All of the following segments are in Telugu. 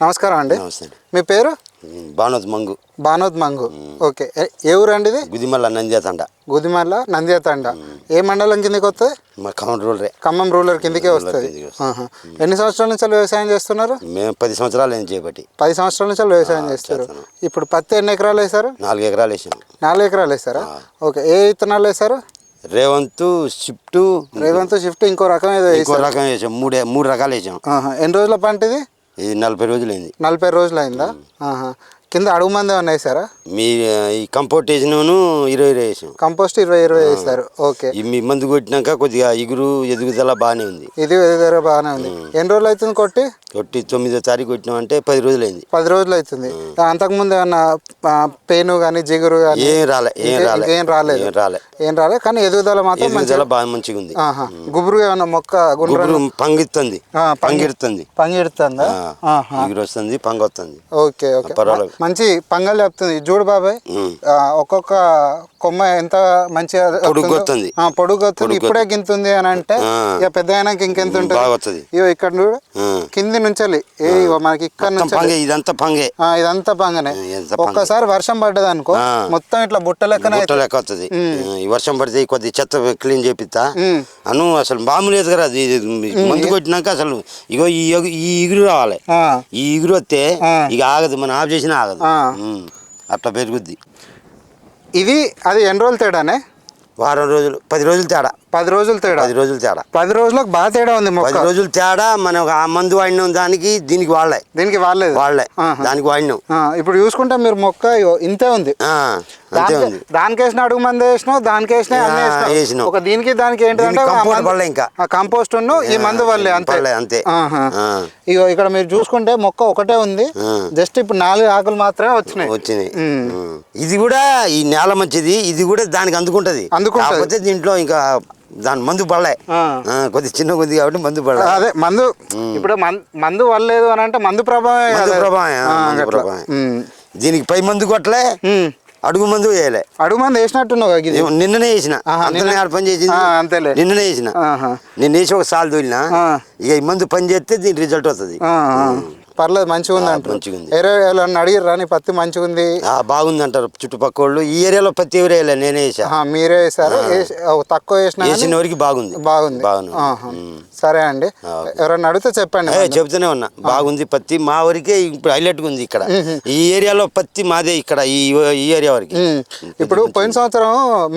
నమస్కారం అండి. నమస్తే. మీ పేరు? బానోద్ మంగు. బానోద్ మంగు. ఓకే. ఏ ఊరు అండి ఇది? గుదిమల్ల నంద్యాతండ. గుదిమల్ల నంద్యాతండ. ఏ మండలం కిందకి వస్తుంది? మా ఖమ్మం రూలరే. ఖమ్మం రూరల్ కిందకే వస్తుంది. ఎన్ని సంవత్సరాల నుంచి వ్యవసాయం చేస్తున్నారు? మేము 10 సంవత్సరాలు ఏం చేయబట్టి. 10 సంవత్సరాల నుంచి వ్యవసాయం చేస్తారు. ఇప్పుడు పత్తి ఎన్ని ఎకరాలు వేశారు? 4 ఎకరాలు వేసాం. 4 ఎకరాలు వేసారా? ఓకే. ఏ విత్తనాలు వేశారు? రేవంత్ షిఫ్ట్ ఇంకో రకం ఏదో వేసాం. మూడు రకాలు వేసాం. ఎన్ని రోజుల పంట ఇది? ఇది 40 రోజులు అయింది. 40 రోజులు అయిందా? కింద అడుగు మంది ఏమన్నా వేసారా? మీ ఈ కంపోస్ట్ వేసినాను 20 వేసాం. కంపోస్ట్ 20 వేసారు. ఓకే. మీ మందు కొట్టినాక కొద్దిగా ఎదుగుదల బాగానే ఉంది. ఎదుగుదల బాగానే ఉంది. ఎన్ని రోజులు అవుతుంది కొట్టి? 9వ తారీఖు కొట్టినామంటే 10 రోజులు అయింది. 10 రోజులు అవుతుంది. అంతకుముందు ఏమన్నా పెయిన్ కానీ జిగురు కానీ ఏం రాలే కానీ ఎదుగుదల మాత్రం బాగా మంచిగా ఉంది. గుబురు ఏమన్నా మొక్క పంగిస్తుంది పంగిడుతుందా? ఎగురు వస్తుంది, పంగు వస్తుంది. Okay okay. మంచి పంగలు చెప్తుంది. చూడు బాబాయ్, ఒక్కొక్క కొమ్మ ఎంత మంచిగా పొడుగుతుంది. ఇప్పుడే గింతుంది అని అంటే ఇక పెద్ద అయినాక ఇంకెంత ఉంటుంది? ఇగో ఇక్కడ చూడు, కింది నుంచి మనకి ఇక్కడ నుంచి ఇదంతా పంగనే. ఒక్కసారి వర్షం పడ్డది అనుకో, మొత్తం ఇట్లా బుట్ట లెక్క వస్తుంది. వర్షం పడితే కొద్ది చెత్త క్లీన్ చేపిస్తా అను. అసలు మామూలు లేదు కదా, మందు కొట్టినాక అసలు ఇగో ఈ ఇగురు రావాలి. ఈ ఇగురు వస్తే ఇక ఆగదు, మనం ఆఫ్ చేసినా ఆగదు. అట్లా పెరుగుద్ది. ఇది అది ఎన్ని రోజులు తేడానే? వారం రోజులు, 10 రోజులు తేడా. 10 రోజులు తేడా. 10 రోజులకు బాగా తేడా ఉంది. 10 రోజులు తేడా. మనం ఆ మందు వాడినాం దానికి, దీనికి వాడలేదు. దానికి వాడినాం. ఇప్పుడు చూసుకుంటే మీరు మొక్క ఇంతే ఉంది. దానికి వేసిన అడుగు మంది వేసినావు, దానికి వేసిన ఒక దీనికి దానికి ఏంటంటే ఇంకా కంపోస్ట్ ఈ మందు వల్లే అంతే. ఇగో ఇక్కడ మీరు చూసుకుంటే మొక్క ఒకటే ఉంది. జస్ట్ ఇప్పుడు 4 ఆకులు మాత్రమే వచ్చినాయి. ఇది కూడా ఈ నేల మంచిది, ఇది కూడా దానికి అందుకుంటది. కాకపోతే దీంట్లో ఇంకా దాని మందు పడలే, కొద్ది చిన్న కొద్ది కాబట్టి మందు పడలే. అదే మందు ఇప్పుడు మందు వల్లేదు అని అంటే మందు ప్రభావం. దీనికి పై మందు కొట్టలే, అడుగు మందు వేయలే. అడుగు మందు వేసినట్టున్నావు? నిన్ననే వేసిన. పని చేసింది అంతేలే. నిన్ననే వేసిన. నిన్న వేసి ఒక సాల్ తోలినా. ఇక ఈ మందు పని చేస్తే దీని రిజల్ట్ వస్తుంది. పర్లేదు, మంచిగా ఉంది అంటారు. అడిగిర్రా నీ పత్తి మంచిగా ఉంది? బాగుంది అంటారు చుట్టుపక్క వాళ్ళు. ఈ ఏరియాలో పత్తి ఎవరు వేయలే, నేనే వేసా. మీరే వేసారు? తక్కువ వేసిన వరకు బాగుంది. సరే అండి, ఎవరన్నా అడిగితే చెప్పండి. చెప్తూనే ఉన్నా, బాగుంది పత్తి. మా వరకే ఇప్పుడు హైలైట్ ఉంది ఇక్కడ. ఈ ఏరియాలో పత్తి మాదే ఇక్కడ, ఈ ఏరియా వరకు. ఇప్పుడు పోయిన సంవత్సరం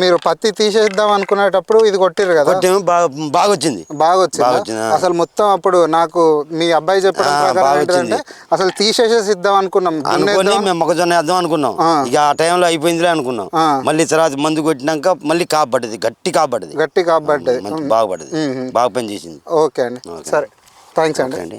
మీరు పత్తి తీసేద్దాం అనుకునేటప్పుడు ఇది కొట్టిర్రు కదా? బాగా వచ్చింది. అసలు మొత్తం అప్పుడు నాకు మీ అబ్బాయి చెప్పడం అసలు తీసేసేసి ఇద్దాం అనుకున్నాం. మేము మొక్కజొన్న వేద్దాం అనుకున్నాం. ఇక ఆ టైంలో అయిపోయిందిలే అనుకున్నాం. మళ్ళీ తర్వాత మందు కొట్టినాక మళ్ళీ కాపాడది, గట్టి కాపాడది. బాగా పడ్డది. బాగా పని చేసింది. ఓకే అండి, సరే, థ్యాంక్స్ అండి.